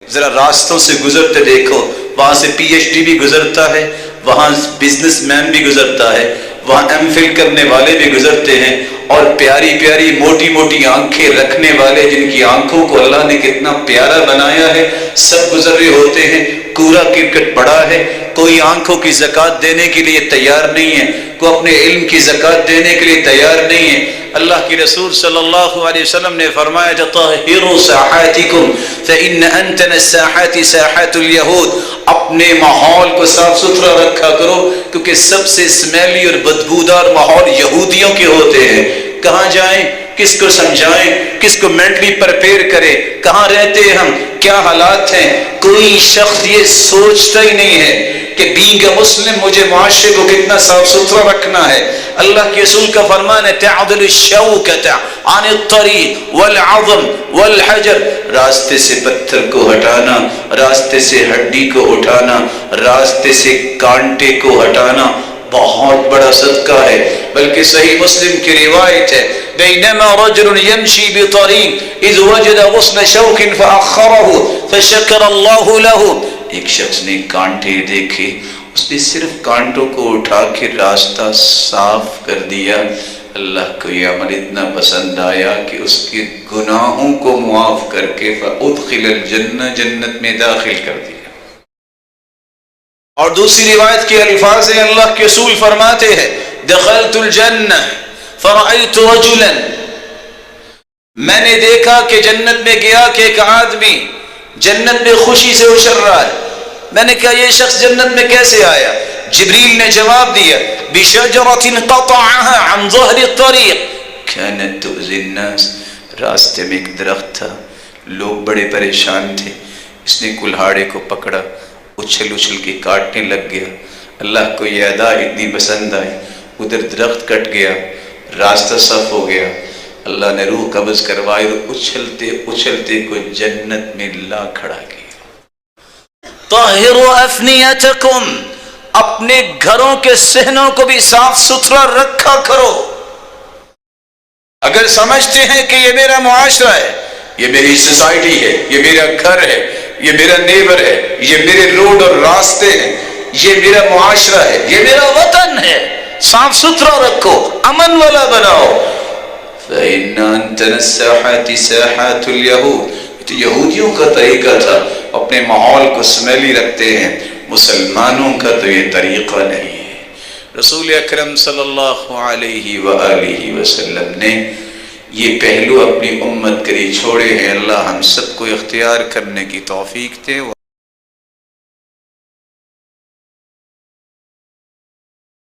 ذرا راستوں سے گزرتے دیکھو، وہاں سے پی ایچ ڈی بھی گزرتا ہے، وہاں بزنس مین بھی گزرتا ہے، وہاں ایم فل کرنے والے بھی گزرتے ہیں، اور پیاری پیاری موٹی موٹی آنکھیں رکھنے والے جن کی آنکھوں کو اللہ نے کتنا پیارا بنایا ہے، سب گزر رہے ہوتے ہیں۔ کوڑا کرکٹ پڑا ہے، کوئی آنکھوں کی زکوٰۃ دینے کے لیے تیار نہیں ہے، کوئی اپنے علم کی زکوٰۃ دینے کے لیے تیار نہیں ہے۔ اللہ کی رسول صلی اللہ علیہ وسلم نے فرمایا طہروا ساحاتکم فإن أنتن الساحات ساحات اليہود، اپنے ماحول کو صاف ستھرا رکھا کرو کیونکہ سب سے اسمیلی اور بدبودار ماحول یہودیوں کے ہوتے ہیں۔ کہاں جائیں، کس کو سمجھائیں، کس کو مینٹلی پریپیئر کرے، کہاں رہتے ہیں ہم، کیا حالات ہیں، کوئی شخص یہ سوچتا ہی نہیں ہے کہ بینگ اے مسلم مجھے معاشرے کو کتنا صاف ستھرا رکھنا ہے۔ اللہ کے رسول کا فرمان ہے تعدل الشوکۃ عن الطریق والعظم والحجر، راستے سے پتھر کو ہٹانا، راستے سے ہڈی کو اٹھانا، راستے سے کانٹے کو ہٹانا بہت بڑا صدقہ ہے۔ بلکہ صحیح مسلم کی روایت ہے بینما رجل یمشی بطریق اذ وجد غصن شوک فاخرہ فشکر اللہ لہ، ایک شخص نے کانٹے دیکھے، اس نے صرف کانٹوں کو اٹھا کے راستہ صاف کر دیا، اللہ کو یہ عمل اتنا پسند آیا کہ اس کے گناہوں کو معاف کر کے فادخل الجنہ، جنت میں داخل کر دیا۔ اور دوسری روایت کے الفاظ ہیں، اللہ کے رسول فرماتے ہیں دخلت الجنہ فرأیت رجلا، میں نے دیکھا کہ جنت میں گیا کہ ایک آدمی جنت میں خوشی سے اچھل رہا ہے۔ میں نے کہا یہ شخص جنت میں کیسے آیا؟ جبریل نے جواب دیا بشجرۃ قطعها عن ظہر الطریق كانت تؤذی الناس، راستے میں ایک درخت تھا، لوگ بڑے پریشان تھے، اس نے کلہاڑے کو پکڑا، اچھل اچھل کے کاٹنے لگ گیا۔ اللہ کو یہ ادا اتنی پسند آئی، ادھر درخت کٹ گیا، راستہ صاف ہو گیا، اللہ نے روح قبض کروائی اور اچھلتے اچھلتے کو جنت میں لا کھڑا کیا۔ طہروا افنیتکم، اپنے گھروں کے صحنوں کو بھی صاف ستھرا رکھا کرو۔ اگر سمجھتے ہیں کہ یہ میرا معاشرہ ہے، یہ میری سوسائٹی ہے، یہ میرا گھر ہے، یہ میرا نیبر ہے، یہ میرے روڈ اور راستے ہیں، یہ میرا معاشرہ ہے، یہ میرا وطن ہے، صاف ستھرا رکھو، امن والا بناؤ۔ فَإِنَّ أَنْتَنَ السَّاحَاتِ سَاحَاتُ الْيَهُودِ، تو یہودیوں کا طریقہ تھا، اپنے ماحول کو سمیلی رکھتے ہیں، مسلمانوں کا تو یہ طریقہ نہیں ہے۔ رسول اکرم صلی اللہ علیہ وآلہ وسلم نے یہ پہلو اپنی امت کے لیے چھوڑے ہیں۔ اللہ ہم سب کو اختیار کرنے کی توفیق دے۔